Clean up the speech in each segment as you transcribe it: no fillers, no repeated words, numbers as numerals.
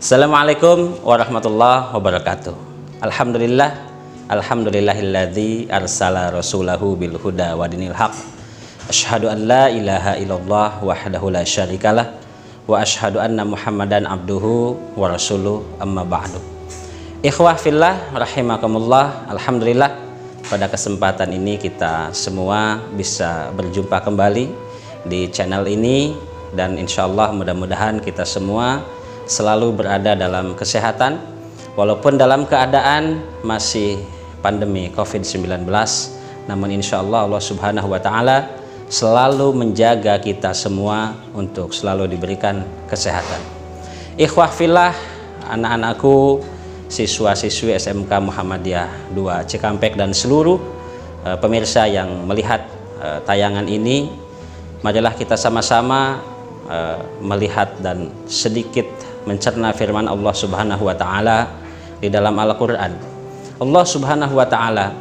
Assalamualaikum warahmatullahi wabarakatuh. Alhamdulillah, alhamdulillahilladzi arsala rasulahu bil huda wa dinil haq. Asyhadu an la ilaha illallah wahdahu la syarikalah wa asyhadu anna Muhammadan abduhu wa rasuluh, amma ba'du. Ikhwah fillah rahimakumullah. Alhamdulillah, pada kesempatan ini kita semua bisa berjumpa kembali di channel ini, dan insyaallah mudah-mudahan kita semua selalu berada dalam kesehatan walaupun dalam keadaan masih pandemi COVID-19, namun insyaallah Allah subhanahu wa ta'ala selalu menjaga kita semua untuk selalu diberikan kesehatan. Ikhwah fillah, anak-anakku, siswa-siswi SMK Muhammadiyah 2 Cikampek dan seluruh pemirsa yang melihat tayangan ini, marilah kita sama-sama melihat dan sedikit mencerna firman Allah subhanahu wa ta'ala di dalam Al-Quran. Allah subhanahu wa ta'ala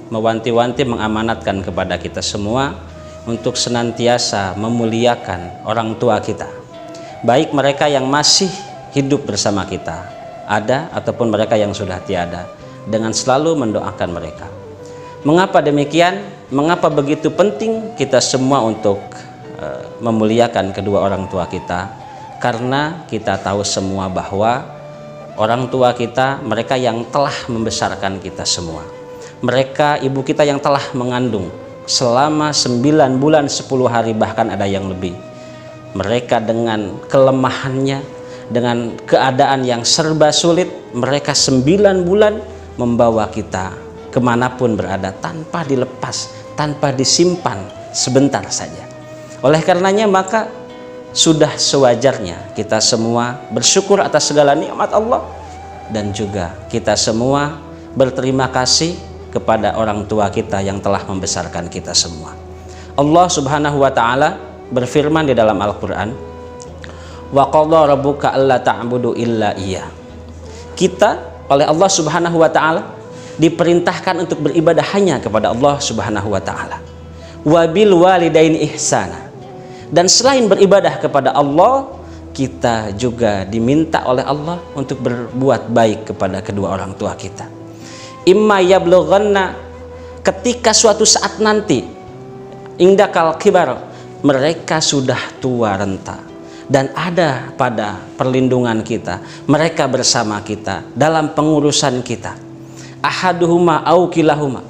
mewanti-wanti, mengamanatkan kepada kita semua untuk senantiasa memuliakan orang tua kita, baik mereka yang masih hidup bersama kita, ada ataupun mereka yang sudah tiada, dengan selalu mendoakan mereka. Mengapa demikian? Mengapa begitu penting kita semua untuk memuliakan kedua orang tua kita? Karena kita tahu semua bahwa orang tua kita, mereka yang telah membesarkan kita semua, mereka ibu kita yang telah mengandung selama 9 bulan 10 hari, bahkan ada yang lebih. Mereka dengan kelemahannya, dengan keadaan yang serba sulit, mereka 9 bulan membawa kita kemanapun berada tanpa dilepas, tanpa disimpan sebentar saja. Oleh karenanya maka sudah sewajarnya kita semua bersyukur atas segala nikmat Allah, dan juga kita semua berterima kasih kepada orang tua kita yang telah membesarkan kita semua. Allah subhanahu wa ta'ala berfirman di dalam Al-Quran, wa qadha rabbuka alla ta'budu illa iya. Kita oleh Allah subhanahu wa ta'ala diperintahkan untuk beribadah hanya kepada Allah subhanahu wa ta'ala. Wa bil walidaini ihsana. Dan selain beribadah kepada Allah, kita juga diminta oleh Allah untuk berbuat baik kepada kedua orang tua kita. Imma yablughanna, ketika suatu saat nanti, indakal kibar, mereka sudah tua renta dan ada pada perlindungan kita, mereka bersama kita dalam pengurusan kita. Ahaduhuma au kilahuma,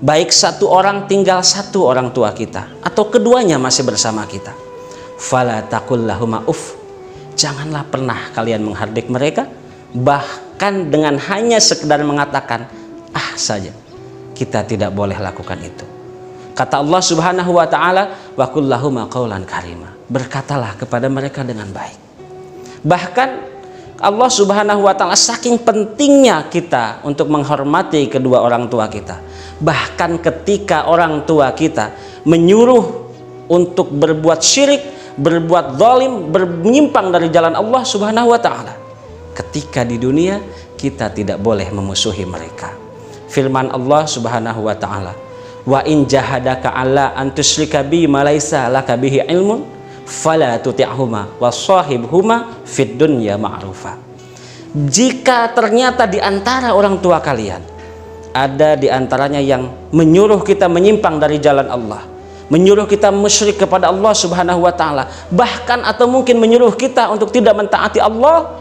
baik satu orang, tinggal satu orang tua kita, atau keduanya masih bersama kita. Fala taqul lahuma uff, janganlah pernah kalian menghardik mereka, bahkan dengan hanya sekedar mengatakan ah saja, kita tidak boleh lakukan itu. Kata Allah subhanahu wa ta'ala, wa qul lahuma qawlan karima, berkatalah kepada mereka dengan baik. Bahkan Allah subhanahu wa ta'ala saking pentingnya kita untuk menghormati kedua orang tua kita, bahkan ketika orang tua kita menyuruh untuk berbuat syirik, berbuat zalim, menyimpang dari jalan Allah subhanahu wa ta'ala, ketika di dunia kita tidak boleh memusuhi mereka. Firman Allah subhanahu wa ta'ala, wa in jahadaka ala an tusyrika bi ma laisa laka bihi ilmun fala tuti'huma wa shahibhuma fid dunya ma'rufa. Jika ternyata di antara orang tua kalian ada di antaranya yang menyuruh kita menyimpang dari jalan Allah, menyuruh kita musyrik kepada Allah subhanahu wa ta'ala, bahkan atau mungkin menyuruh kita untuk tidak mentaati Allah,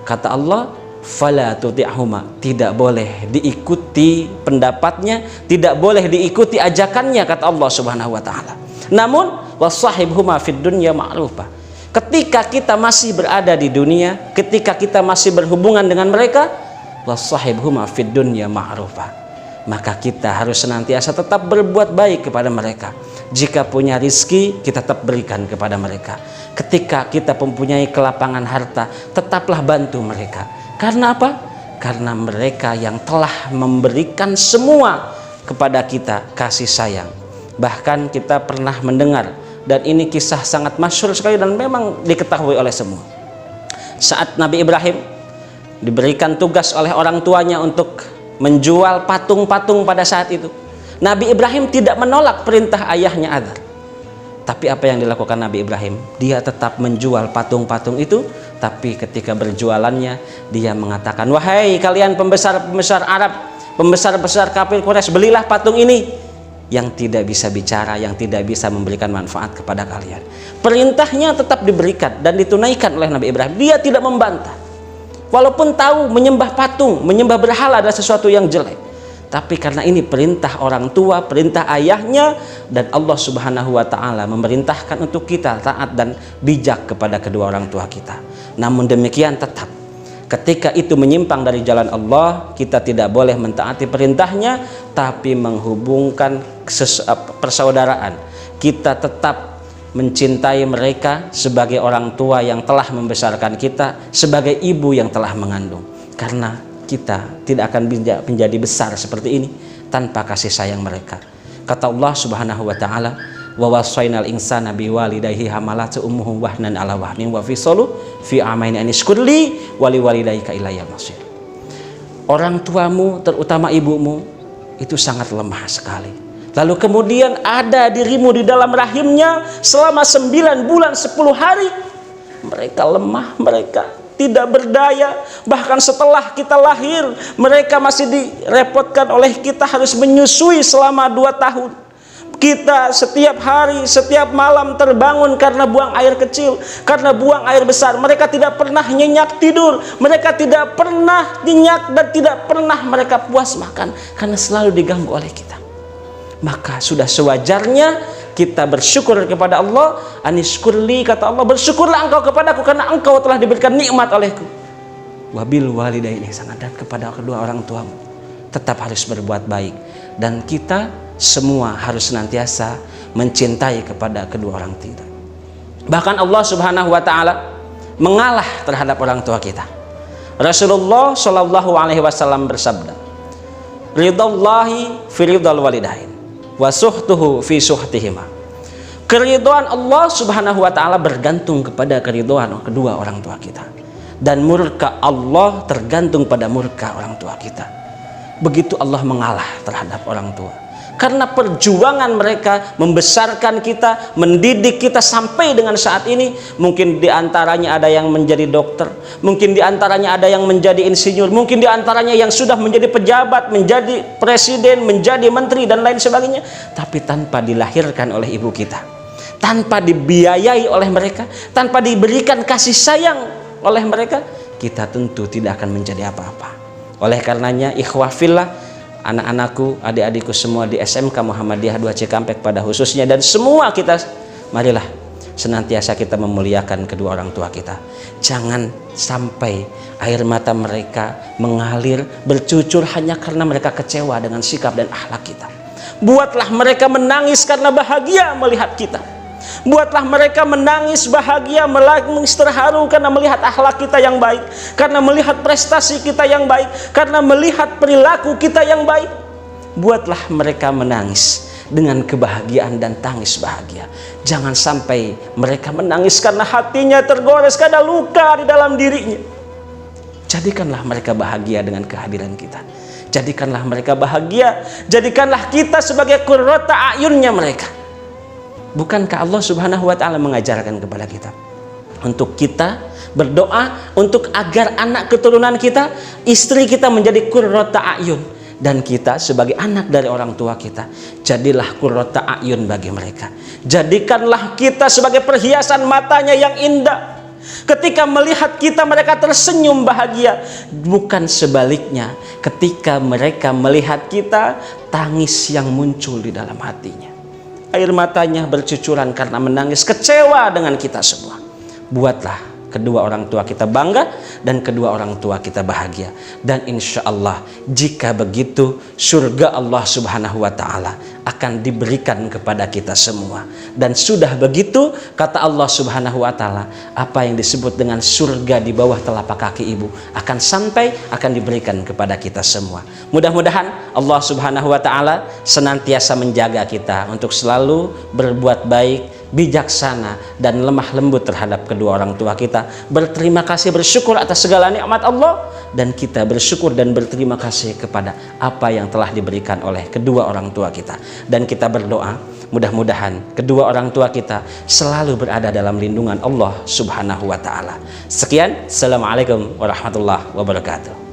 kata Allah, fala tuti'huma, tidak boleh diikuti pendapatnya, tidak boleh diikuti ajakannya, kata Allah subhanahu wa ta'ala. Namun wasahibhuma fid dunya ma'rufa, ketika kita masih berada di dunia, ketika kita masih berhubungan dengan mereka, wasahibhuma fid dunya ma'rufa, maka kita harus senantiasa tetap berbuat baik kepada mereka. Jika punya rizki, kita tetap berikan kepada mereka. Ketika kita mempunyai kelapangan harta, tetaplah bantu mereka. Karena apa? Karena mereka yang telah memberikan semua kepada kita kasih sayang. Bahkan kita pernah mendengar, dan ini kisah sangat masyhur sekali dan memang diketahui oleh semua. Saat Nabi Ibrahim diberikan tugas oleh orang tuanya untuk menjual patung-patung pada saat itu, Nabi Ibrahim tidak menolak perintah ayahnya Azar. Tapi apa yang dilakukan Nabi Ibrahim? Dia tetap menjual patung-patung itu tapi ketika berjualannya dia mengatakan, wahai kalian pembesar-pembesar Arab, pembesar-besar kafir Quraisy, belilah patung ini, yang tidak bisa bicara, yang tidak bisa memberikan manfaat kepada kalian. Perintahnya tetap diberikan dan ditunaikan oleh Nabi Ibrahim. Dia tidak membantah, walaupun tahu menyembah patung, menyembah berhala adalah sesuatu yang jelek. Tapi karena ini perintah orang tua, perintah ayahnya, dan Allah Subhanahu wa Ta'ala memerintahkan untuk kita taat dan bijak kepada kedua orang tua kita. Namun demikian tetap, ketika itu menyimpang dari jalan Allah, kita tidak boleh mentaati perintahnya, tapi menghubungkan persaudaraan. Kita tetap mencintai mereka sebagai orang tua yang telah membesarkan kita, sebagai ibu yang telah mengandung. Karena kita tidak akan menjadi besar seperti ini tanpa kasih sayang mereka. Kata Allah Subhanahu wa Ta'ala, wa wasainal insana biwalidayhi hamalatu ummuhu wahnan ala wahnin wa fisalu fi amaini an ishkurli wa liwalidayka ilayya masir. Orang tuamu, terutama ibumu, itu sangat lemah sekali. Lalu kemudian ada dirimu di dalam rahimnya selama 9 bulan 10 hari. Mereka lemah, mereka tidak berdaya. Bahkan setelah kita lahir, mereka masih direpotkan oleh kita, harus menyusui selama 2 tahun. Kita setiap hari, setiap malam terbangun karena buang air kecil, karena buang air besar. Mereka tidak pernah nyenyak tidur, mereka tidak pernah nyenyak, dan tidak pernah mereka puas makan, karena selalu diganggu oleh kita. Maka sudah sewajarnya kita bersyukur kepada Allah. Anishkurli, kata Allah, bersyukurlah engkau kepadaku karena engkau telah diberikan nikmat olehku. Wabil walidaini ihsanan, dan kepada kedua orang tuamu tetap harus berbuat baik. Dan kita semua harus senantiasa mencintai kepada kedua orang tua. Bahkan Allah Subhanahu wa Ta'ala mengalah terhadap orang tua kita. Rasulullah Shallallahu alaihi wasallam bersabda, ridallahi fi ridal walidain wa suhtuhu fi suhtihima. Keridhaan Allah Subhanahu wa Ta'ala bergantung kepada keridhaan kedua orang tua kita, dan murka Allah tergantung pada murka orang tua kita. Begitu Allah mengalah terhadap orang tua, karena perjuangan mereka membesarkan kita, mendidik kita sampai dengan saat ini. Mungkin diantaranya ada yang menjadi dokter, mungkin diantaranya ada yang menjadi insinyur, mungkin diantaranya yang sudah menjadi pejabat, menjadi presiden, menjadi menteri, dan lain sebagainya. Tapi tanpa dilahirkan oleh ibu kita, tanpa dibiayai oleh mereka, tanpa diberikan kasih sayang oleh mereka, kita tentu tidak akan menjadi apa-apa. Oleh karenanya, ikhwah fillah, anak-anakku, adik-adikku semua di SMK Muhammadiyah 2 Cikampek pada khususnya, dan semua kita, marilah senantiasa kita memuliakan kedua orang tua kita. Jangan sampai air mata mereka mengalir, bercucur hanya karena mereka kecewa dengan sikap dan akhlak kita. Buatlah mereka menangis karena bahagia melihat kita. Buatlah mereka menangis bahagia, menangis terharu karena melihat akhlak kita yang baik, karena melihat prestasi kita yang baik, karena melihat perilaku kita yang baik. Buatlah mereka menangis dengan kebahagiaan dan tangis bahagia. Jangan sampai mereka menangis karena hatinya tergores, karena luka di dalam dirinya. Jadikanlah mereka bahagia dengan kehadiran kita. Jadikanlah mereka bahagia. Jadikanlah kita sebagai qurrata a'yunnya mereka. Bukankah Allah Subhanahu wa Ta'ala mengajarkan kepada kita untuk kita berdoa untuk agar anak keturunan kita, istri kita menjadi qurrata a'yun, dan kita sebagai anak dari orang tua kita, jadilah qurrata a'yun bagi mereka. Jadikanlah kita sebagai perhiasan matanya yang indah. Ketika melihat kita, mereka tersenyum bahagia. Bukan sebaliknya, ketika mereka melihat kita, tangis yang muncul di dalam hatinya. Air matanya bercucuran karena menangis, kecewa dengan kita semua. Buatlah kedua orang tua kita bangga, dan kedua orang tua kita bahagia. Dan insya Allah, jika begitu, surga Allah Subhanahu wa Ta'ala akan diberikan kepada kita semua. Dan sudah begitu, kata Allah Subhanahu wa Ta'ala, apa yang disebut dengan surga di bawah telapak kaki ibu akan sampai, akan diberikan kepada kita semua. Mudah-mudahan Allah Subhanahu wa Ta'ala senantiasa menjaga kita untuk selalu berbuat baik, bijaksana, dan lemah lembut terhadap kedua orang tua kita. Berterima kasih, bersyukur atas segala nikmat Allah, dan kita bersyukur dan berterima kasih kepada apa yang telah diberikan oleh kedua orang tua kita. Dan kita berdoa, mudah-mudahan kedua orang tua kita selalu berada dalam lindungan Allah Subhanahu wa Ta'ala. Sekian, assalamualaikum warahmatullahi wabarakatuh.